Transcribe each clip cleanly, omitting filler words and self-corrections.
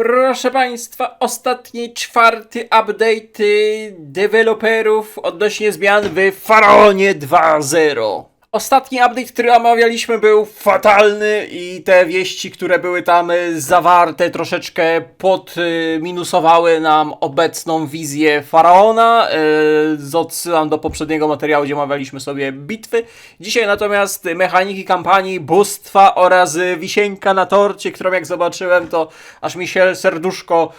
Proszę Państwa, ostatni, czwarty update deweloperów odnośnie zmian w Faraonie 2.0. Ostatni update, który omawialiśmy, był fatalny i te wieści, które były tam zawarte, troszeczkę podminusowały nam obecną wizję Faraona. Odsyłam do poprzedniego materiału, gdzie omawialiśmy sobie bitwy. Dzisiaj natomiast mechaniki kampanii, bóstwa oraz wisienka na torcie, którą jak zobaczyłem, to aż mi się serduszko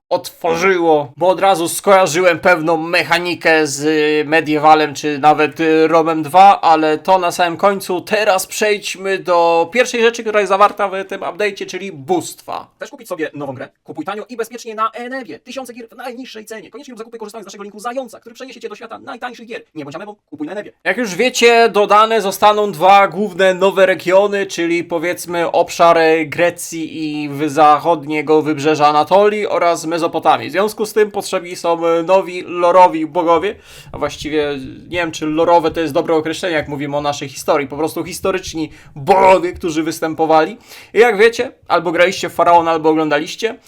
otworzyło, bo od razu skojarzyłem pewną mechanikę z Mediewalem, czy nawet Romem 2, ale to na samym końcu. Teraz przejdźmy do pierwszej rzeczy, która jest zawarta w tym update'cie, czyli bóstwa. Chcesz kupić sobie nową grę? Kupuj tanio i bezpiecznie na Enebie. 1000 gier w najniższej cenie. Koniecznie lub zakupy korzystając z naszego linku Zająca, który przeniesie Cię do świata najtańszych gier. Nie bądź amebą, kupuj na Enebie. Jak już wiecie, dodane zostaną dwa główne nowe regiony, czyli powiedzmy obszar Grecji i zachodniego wybrzeża Anatolii oraz Mezopotamii. W związku z tym potrzebni są nowi lorowi bogowie, a właściwie nie wiem, czy lorowe to jest dobre określenie, jak mówimy o naszej historii, po prostu historyczni bogowie, którzy występowali. I jak wiecie, albo graliście w Faraona, albo oglądaliście,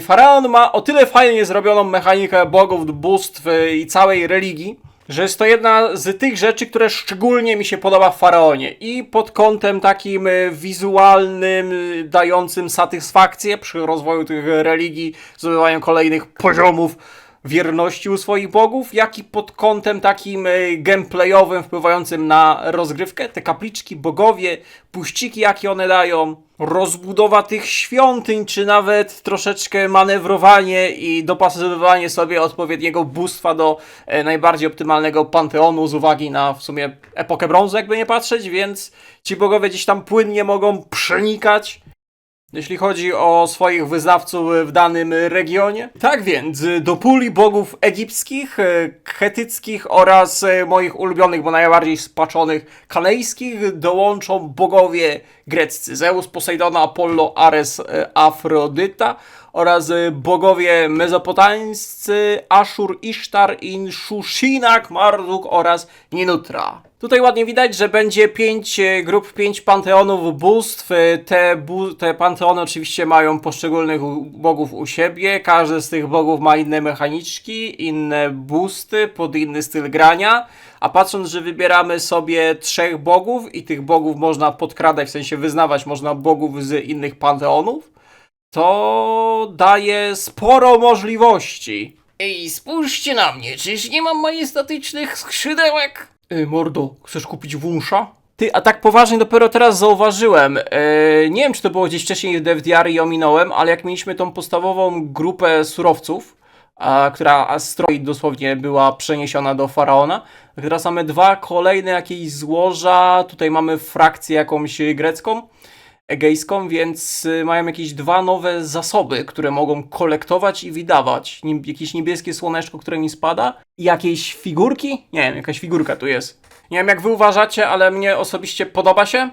Faraon ma o tyle fajnie zrobioną mechanikę bogów, bóstw i całej religii, że jest to jedna z tych rzeczy, które szczególnie mi się podoba w Faraonie. I pod kątem takim wizualnym, dającym satysfakcję przy rozwoju tych religii, zdobywaniu kolejnych poziomów wierności u swoich bogów, jak i pod kątem takim gameplayowym, wpływającym na rozgrywkę. Te kapliczki, bogowie, puściki, jakie one dają, rozbudowa tych świątyń, czy nawet troszeczkę manewrowanie i dopasowywanie sobie odpowiedniego bóstwa do najbardziej optymalnego panteonu z uwagi na w sumie epokę brązu, jakby nie patrzeć, więc ci bogowie gdzieś tam płynnie mogą przenikać, jeśli chodzi o swoich wyznawców w danym regionie. Tak więc, do puli bogów egipskich, chetyckich oraz moich ulubionych, bo najbardziej spaczonych kanejskich dołączą bogowie greccy. Zeus, Posejdona, Apollo, Ares, Afrodyta oraz bogowie mezopotamscy Ashur, Isztar, Inshushinak, Marduk oraz Ninutra. Tutaj ładnie widać, że będzie 5 grup, 5 panteonów bóstw. Te panteony oczywiście mają poszczególnych bogów u siebie. Każdy z tych bogów ma inne mechaniczki, inne boosty, pod inny styl grania. A patrząc, że wybieramy sobie 3 bogów i tych bogów można podkradać, w sensie wyznawać można bogów z innych panteonów, to daje sporo możliwości. Ej, spójrzcie na mnie, czyż nie mam majestatycznych skrzydełek? Mordo, chcesz kupić wąsza? Ty, a tak poważnie dopiero teraz zauważyłem. Nie wiem, czy to było gdzieś wcześniej w DevDR i ominąłem, ale jak mieliśmy tą podstawową grupę surowców, która z stroi dosłownie była przeniesiona do Faraona, a teraz mamy 2 kolejne jakieś złoża. Tutaj mamy frakcję jakąś grecką, egejską, więc mają jakieś 2 nowe zasoby, które mogą kolektować i wydawać. Jakieś niebieskie słoneczko, które mi spada. I jakieś figurki? Nie wiem, jakaś figurka tu jest. Nie wiem, jak wy uważacie, ale mnie osobiście podoba się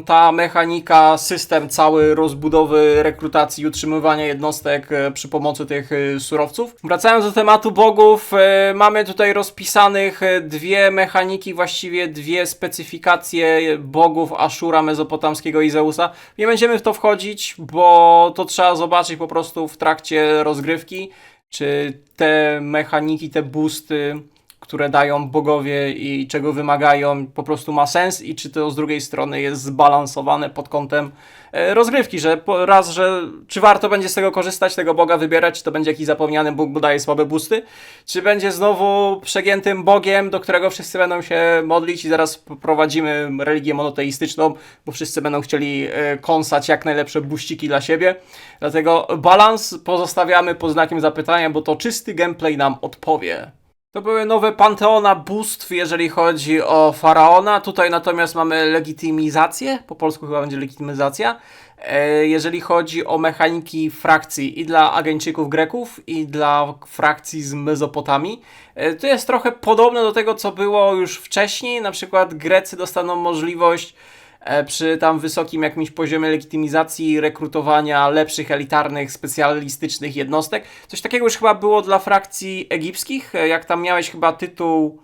ta mechanika, system cały rozbudowy, rekrutacji i utrzymywania jednostek przy pomocy tych surowców. Wracając do tematu bogów, mamy tutaj rozpisanych 2 mechaniki, właściwie 2 specyfikacje bogów Ashura, mezopotamskiego i Zeusa. Nie będziemy w to wchodzić, bo to trzeba zobaczyć po prostu w trakcie rozgrywki, czy te mechaniki, te boosty, które dają bogowie i czego wymagają, po prostu ma sens i czy to z drugiej strony jest zbalansowane pod kątem rozgrywki, że czy warto będzie z tego korzystać, tego boga wybierać, czy to będzie jakiś zapomniany bóg, bo daje słabe boosty, czy będzie znowu przegiętym bogiem, do którego wszyscy będą się modlić i zaraz prowadzimy religię monoteistyczną, bo wszyscy będą chcieli kąsać jak najlepsze buściki dla siebie. Dlatego balans pozostawiamy pod znakiem zapytania, bo to czysty gameplay nam odpowie. To były nowe panteona bóstw, jeżeli chodzi o Faraona. Tutaj natomiast mamy legitymizację, po polsku chyba będzie legitymizacja. Jeżeli chodzi o mechaniki frakcji i dla Ageńczyków Greków, i dla frakcji z Mezopotamii. To jest trochę podobne do tego, co było już wcześniej. Na przykład Grecy dostaną możliwość przy tam wysokim jakimś poziomie legitymizacji rekrutowania lepszych, elitarnych, specjalistycznych jednostek. Coś takiego już chyba było dla frakcji egipskich, jak tam miałeś chyba tytuł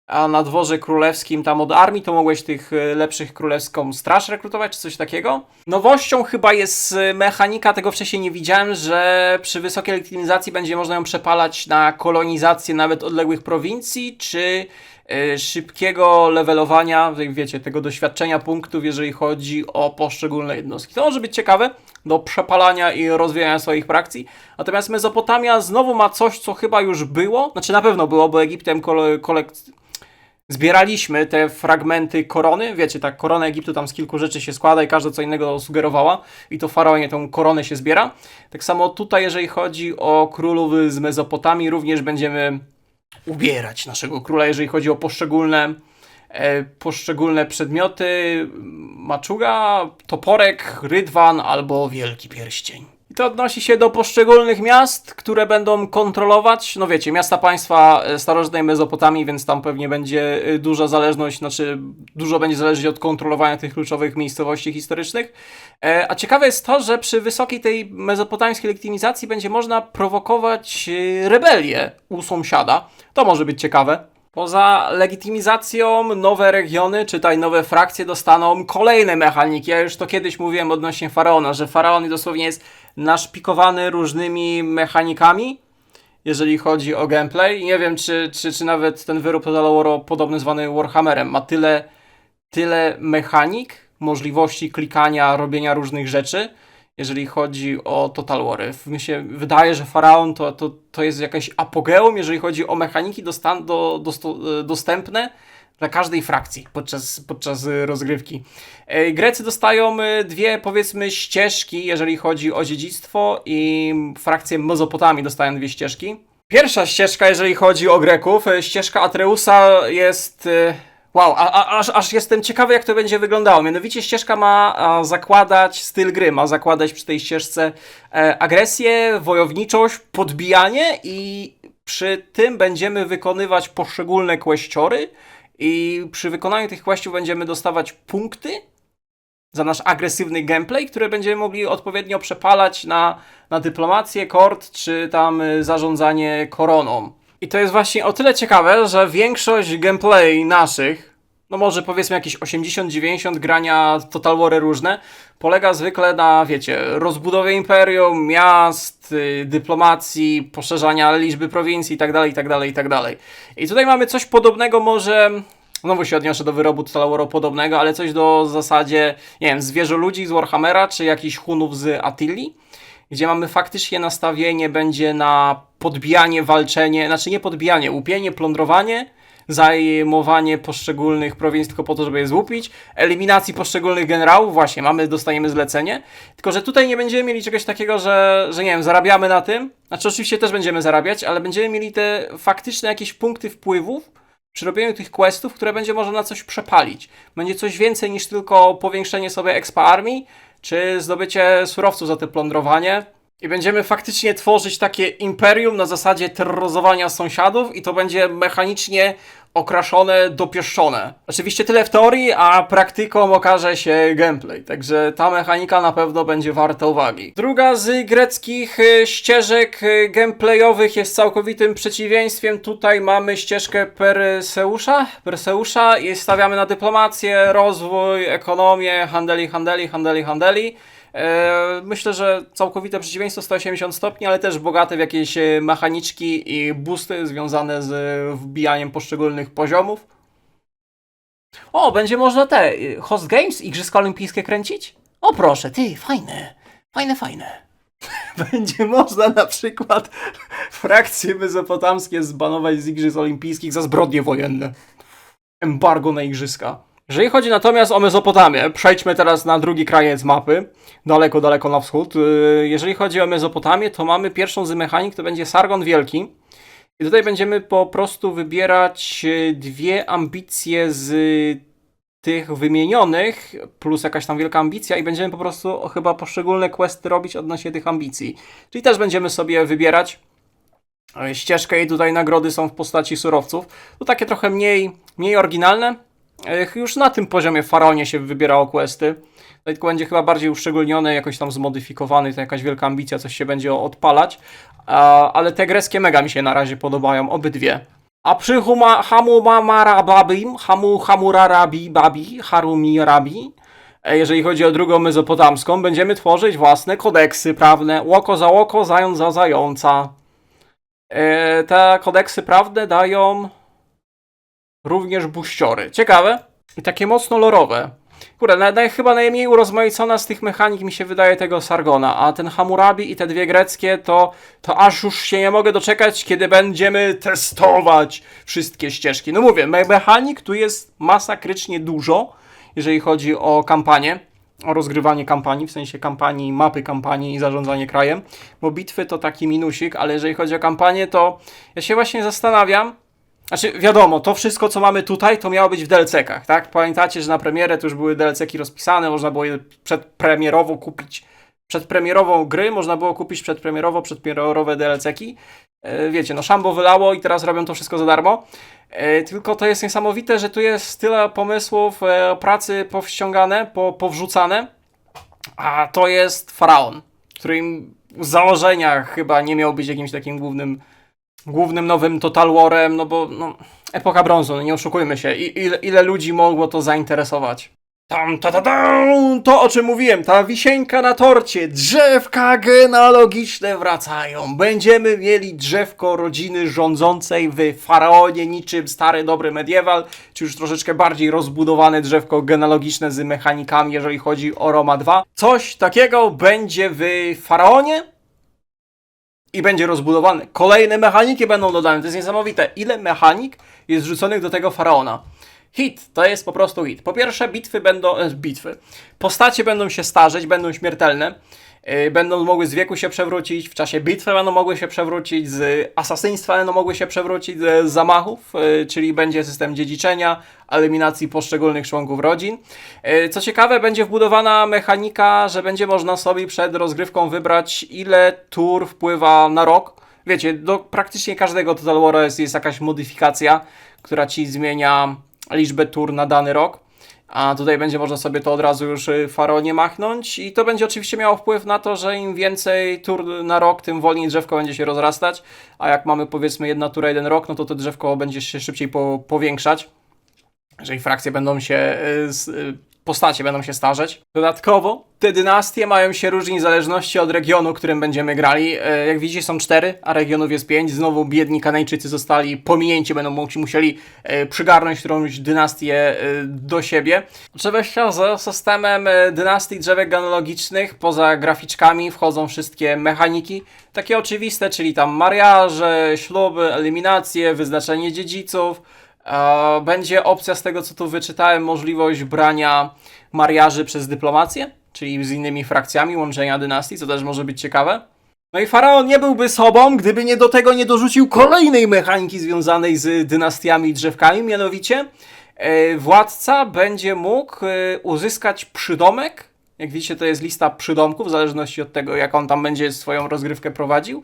a na dworze królewskim tam od armii to mogłeś tych lepszych królewską straż rekrutować, czy coś takiego. Nowością chyba jest mechanika, tego wcześniej nie widziałem, że przy wysokiej legitymizacji będzie można ją przepalać na kolonizację nawet odległych prowincji, czy szybkiego levelowania, wiecie, tego doświadczenia punktów, jeżeli chodzi o poszczególne jednostki. To może być ciekawe do przepalania i rozwijania swoich frakcji. Natomiast Mezopotamia znowu ma coś, co chyba już było, znaczy na pewno było, bo Egiptem zbieraliśmy te fragmenty korony, wiecie, tak, korona Egiptu tam z kilku rzeczy się składa i każda co innego sugerowała i to faraonie tą koronę się zbiera. Tak samo tutaj, jeżeli chodzi o królów z Mezopotamii, również będziemy ubierać naszego króla, jeżeli chodzi o poszczególne przedmioty, maczuga, toporek, rydwan albo wielki pierścień. I to odnosi się do poszczególnych miast, które będą kontrolować, no wiecie, miasta państwa starożytnej Mezopotamii, więc tam pewnie będzie duża zależność, znaczy dużo będzie zależeć od kontrolowania tych kluczowych miejscowości historycznych. A ciekawe jest to, że przy wysokiej tej mezopotamskiej legitymizacji będzie można prowokować rebelię u sąsiada. To może być ciekawe. Poza legitymizacją nowe regiony, czytaj nowe frakcje, dostaną kolejne mechaniki. Ja już to kiedyś mówiłem odnośnie Faraona, że Faraon dosłownie jest naszpikowany różnymi mechanikami, jeżeli chodzi o gameplay. Nie wiem, czy nawet ten wyrób Total War, podobny zwany Warhammerem, ma tyle mechanik, możliwości klikania, robienia różnych rzeczy, jeżeli chodzi o Total War. Mi się wydaje, że Faraon to jest jakaś apogeum, jeżeli chodzi o mechaniki dostępne dla każdej frakcji podczas rozgrywki. Grecy dostają dwie, powiedzmy, ścieżki, jeżeli chodzi o dziedzictwo, i frakcje Mezopotamii dostają dwie ścieżki. Pierwsza ścieżka, jeżeli chodzi o Greków, ścieżka Atreusa jest... Wow, aż jestem ciekawy, jak to będzie wyglądało. Mianowicie ścieżka ma zakładać styl gry, ma zakładać przy tej ścieżce agresję, wojowniczość, podbijanie, i przy tym będziemy wykonywać poszczególne questiony i przy wykonaniu tych questów będziemy dostawać punkty za nasz agresywny gameplay, które będziemy mogli odpowiednio przepalać na dyplomację, kort, czy tam zarządzanie koroną. I to jest właśnie o tyle ciekawe, że większość gameplay naszych, no może powiedzmy jakieś 80-90 grania Total War różne, polega zwykle na, wiecie, rozbudowie imperium, miast, dyplomacji, poszerzania liczby prowincji itd., itd., itd. I tutaj mamy coś podobnego, może... Znowu się odniosę do wyrobu Total War podobnego, ale coś do zasadzie, nie wiem, zwierzoludzi z Warhammera, czy jakichś Hunów z Attilii, gdzie mamy faktycznie nastawienie będzie na podbijanie, walczenie, znaczy nie podbijanie, łupienie, plądrowanie, zajmowanie poszczególnych prowincji tylko po to, żeby je złupić, eliminacji poszczególnych generałów, właśnie, dostajemy zlecenie, tylko że tutaj nie będziemy mieli czegoś takiego, że nie wiem, zarabiamy na tym, znaczy oczywiście też będziemy zarabiać, ale będziemy mieli te faktyczne jakieś punkty wpływów przy robieniu tych questów, które będzie można na coś przepalić. Będzie coś więcej niż tylko powiększenie sobie expa armii, czy zdobycie surowców za te plądrowanie. I będziemy faktycznie tworzyć takie imperium na zasadzie terroryzowania sąsiadów, i to będzie mechanicznie okraszone, dopieszczone. Oczywiście tyle w teorii, a praktyką okaże się gameplay, także ta mechanika na pewno będzie warta uwagi. Druga z greckich ścieżek gameplayowych jest całkowitym przeciwieństwem. Tutaj mamy ścieżkę Perseusza i stawiamy na dyplomację, rozwój, ekonomię, handeli. Myślę, że całkowite przeciwieństwo 180 stopni, ale też bogate w jakieś mechaniczki i boosty związane z wbijaniem poszczególnych poziomów. O, będzie można te Host Games, Igrzyska Olimpijskie kręcić? O proszę, ty, fajne. Będzie można na przykład frakcje mezopotamskie zbanować z Igrzysk Olimpijskich za zbrodnie wojenne. Embargo na igrzyska. Jeżeli chodzi natomiast o Mezopotamię, przejdźmy teraz na drugi kraniec mapy, daleko na wschód. Jeżeli chodzi o Mezopotamię, to mamy pierwszą z mechanik, to będzie Sargon Wielki. I tutaj będziemy po prostu wybierać dwie ambicje z tych wymienionych, plus jakaś tam wielka ambicja, i będziemy po prostu chyba poszczególne questy robić odnośnie tych ambicji. Czyli też będziemy sobie wybierać ścieżkę i tutaj nagrody są w postaci surowców. To takie trochę mniej oryginalne. Już na tym poziomie w Faraonie się wybierało questy. Tutaj tylko będzie chyba bardziej uszczególnione, jakoś tam zmodyfikowany, to jakaś wielka ambicja, coś się będzie odpalać. Ale te greckie mega mi się na razie podobają, obydwie. A przy Harumirabi, jeżeli chodzi o drugą mezopotamską, będziemy tworzyć własne kodeksy prawne. Oko za oko, zając za zająca. Te kodeksy prawne dają również buściory. Ciekawe i takie mocno lorowe. Kurde, chyba najmniej urozmaicona z tych mechanik mi się wydaje tego Sargona, a ten Hammurabi i te dwie greckie to aż już się nie mogę doczekać, kiedy będziemy testować wszystkie ścieżki. No mówię, mechanik tu jest masakrycznie dużo, jeżeli chodzi o kampanię, o rozgrywanie kampanii, w sensie kampanii, mapy kampanii i zarządzanie krajem, bo bitwy to taki minusik, ale jeżeli chodzi o kampanię, to ja się właśnie zastanawiam. Znaczy, wiadomo, to wszystko, co mamy tutaj, to miało być w DLC-kach, tak? Pamiętacie, że na premierę to już były DLC-ki rozpisane, można było je przedpremierowo kupić. Przedpremierową gry można było kupić przedpremierowe DLC-ki. Wiecie, no szambo wylało i teraz robią to wszystko za darmo. Tylko to jest niesamowite, że tu jest tyle pomysłów, pracy powściągane, powrzucane, a to jest Faraon, którym w założeniach chyba nie miał być jakimś takim głównym nowym Total Warem, no bo epoka brązu, no nie oszukujmy się. Ile ludzi mogło to zainteresować? To o czym mówiłem, ta wisienka na torcie, drzewka genealogiczne wracają. Będziemy mieli drzewko rodziny rządzącej w Faraonie, niczym stary dobry mediewal, czy już troszeczkę bardziej rozbudowane drzewko genealogiczne z mechanikami, jeżeli chodzi o Roma 2. Coś takiego będzie w Faraonie i będzie rozbudowane. Kolejne mechaniki będą dodane. To jest niesamowite. Ile mechanik jest wrzuconych do tego Faraona. Hit. To jest po prostu hit. Po pierwsze, bitwy. Postacie będą się starzeć, będą śmiertelne. Będą mogły z wieku się przewrócić, w czasie bitwy będą mogły się przewrócić, z asasyństwa będą mogły się przewrócić, z zamachów, czyli będzie system dziedziczenia, eliminacji poszczególnych członków rodzin. Co ciekawe, będzie wbudowana mechanika, że będzie można sobie przed rozgrywką wybrać, ile tur wpływa na rok. Wiecie, do praktycznie każdego Total War jest jakaś modyfikacja, która ci zmienia liczbę tur na dany rok. A tutaj będzie można sobie to od razu już w Faraonie machnąć i to będzie oczywiście miało wpływ na to, że im więcej tur na rok, tym wolniej drzewko będzie się rozrastać, a jak mamy powiedzmy jedna tura, jeden rok, no to to drzewko będzie się szybciej powiększać, jeżeli frakcje będą się, postacie będą się starzeć. Dodatkowo te dynastie mają się różnić w zależności od regionu, którym będziemy grali. Jak widzicie, są 4, a regionów jest 5. Znowu biedni Kanejczycy zostali pominięci, będą musieli przygarnąć którąś dynastię do siebie. Oczywiście z systemem dynastii drzewek genealogicznych, poza graficzkami wchodzą wszystkie mechaniki, takie oczywiste, czyli tam mariaże, śluby, eliminacje, wyznaczenie dziedziców. Będzie opcja, z tego co tu wyczytałem, możliwość brania mariaży przez dyplomację, czyli z innymi frakcjami, łączenia dynastii, co też może być ciekawe. No i Faraon nie byłby sobą, gdyby do tego nie dorzucił kolejnej mechaniki związanej z dynastiami i drzewkami, mianowicie władca będzie mógł uzyskać przydomek. Jak widzicie, to jest lista przydomków, w zależności od tego, jak on tam będzie swoją rozgrywkę prowadził,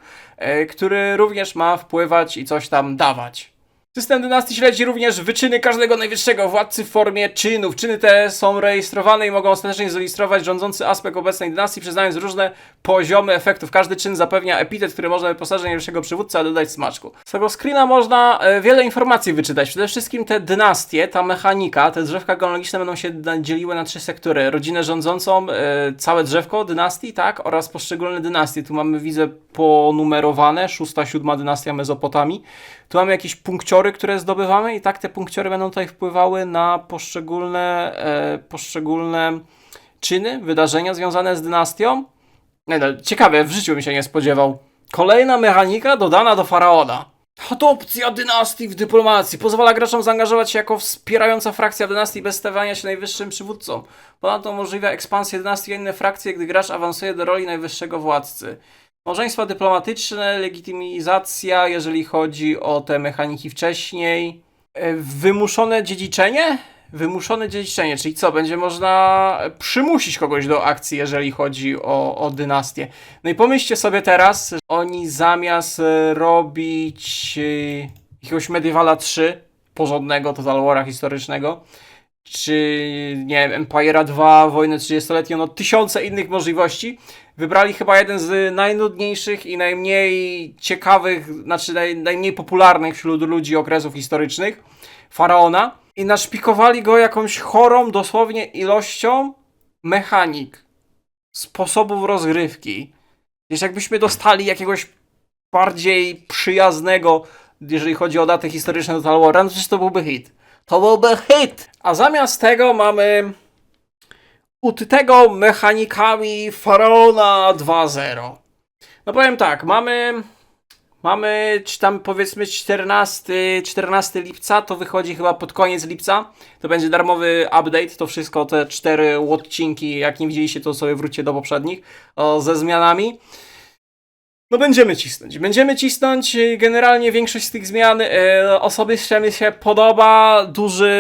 który również ma wpływać i coś tam dawać. System dynastii śledzi również wyczyny każdego najwyższego władcy w formie czynów. Czyny te są rejestrowane i mogą ostatecznie zilustrować rządzący aspekt obecnej dynastii, przyznając różne poziomy efektów. Każdy czyn zapewnia epitet, który można wyposażyć najwyższego przywódcy, a dodać smaczku. Z tego screena można wiele informacji wyczytać. Przede wszystkim te dynastie, ta mechanika, te drzewka genealogiczne będą się dzieliły na 3 sektory. Rodzinę rządzącą, całe drzewko dynastii, tak, oraz poszczególne dynastie. Tu mamy, widzę, ponumerowane, 6., 7. dynastia Mezopotamii. Tu mamy jakieś punkciory, które zdobywamy i tak te punkciory będą tutaj wpływały na poszczególne czyny, wydarzenia związane z dynastią. Ciekawe, w życiu bym się nie spodziewał. Kolejna mechanika dodana do Faraona. Adopcja dynastii w dyplomacji. Pozwala graczom zaangażować się jako wspierająca frakcja dynastii bez stawiania się najwyższym przywódcą. Ponadto umożliwia ekspansję dynastii a inne frakcje, gdy gracz awansuje do roli najwyższego władcy. Małżeństwa dyplomatyczne, legitymizacja, jeżeli chodzi o te mechaniki wcześniej. Wymuszone dziedziczenie? Wymuszone dziedziczenie, czyli co? Będzie można przymusić kogoś do akcji, jeżeli chodzi o dynastię. No i pomyślcie sobie teraz, że oni zamiast robić jakiegoś Medievala 3, porządnego Total War'a historycznego, czy nie wiem, Empire'a 2, Wojnę 30-letnią, no tysiące innych możliwości. Wybrali chyba jeden z najnudniejszych i najmniej ciekawych, znaczy najmniej popularnych wśród ludzi okresów historycznych, Faraona, i naszpikowali go jakąś chorą dosłownie ilością mechanik, sposobów rozgrywki. Wiesz, jakbyśmy dostali jakiegoś bardziej przyjaznego, jeżeli chodzi o datę historyczną do Total War'a, no przecież to byłby hit. To byłby hit! A zamiast tego mamy utytego mechanikami Faraona 2.0. No powiem tak, mamy czy tam powiedzmy 14 lipca, to wychodzi chyba pod koniec lipca. To będzie darmowy update, to wszystko, te 4 odcinki, jak nie widzieliście, to sobie wróćcie do poprzednich, ze zmianami. No będziemy cisnąć, generalnie większość z tych zmian osobiście mi się podoba,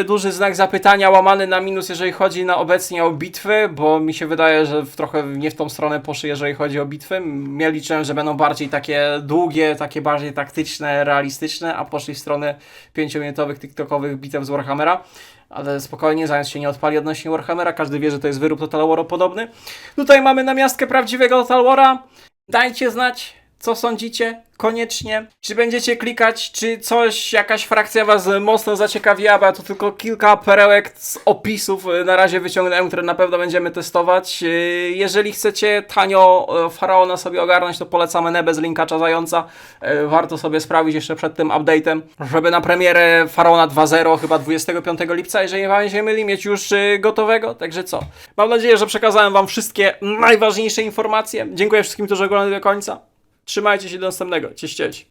duży znak zapytania łamany na minus, jeżeli chodzi na obecnie o bitwy, bo mi się wydaje, że trochę nie w tą stronę poszły, jeżeli chodzi o bitwy. Ja liczyłem, że będą bardziej takie długie, takie bardziej taktyczne, realistyczne, a poszli w stronę 5-minutowych tiktokowych bitew z Warhammera. Ale spokojnie, zając się nie odpali odnośnie Warhammera, każdy wie, że to jest wyrób Total War'o podobny. Tutaj mamy namiastkę prawdziwego Total War'a. Dajcie znać, co sądzicie, koniecznie. Czy będziecie klikać, czy coś, jakaś frakcja was mocno zaciekawiła, bo ja to tylko kilka perełek z opisów na razie wyciągnąłem, które na pewno będziemy testować. Jeżeli chcecie tanio Faraona sobie ogarnąć, to polecamy Nebę z linkacza zająca. Warto sobie sprawdzić jeszcze przed tym update'em, żeby na premierę Faraona 2.0, chyba 25 lipca, jeżeli nie się myli, mieć już gotowego. Także co? Mam nadzieję, że przekazałem wam wszystkie najważniejsze informacje. Dziękuję wszystkim, którzy oglądali do końca. Trzymajcie się do następnego. Cześć, cześć.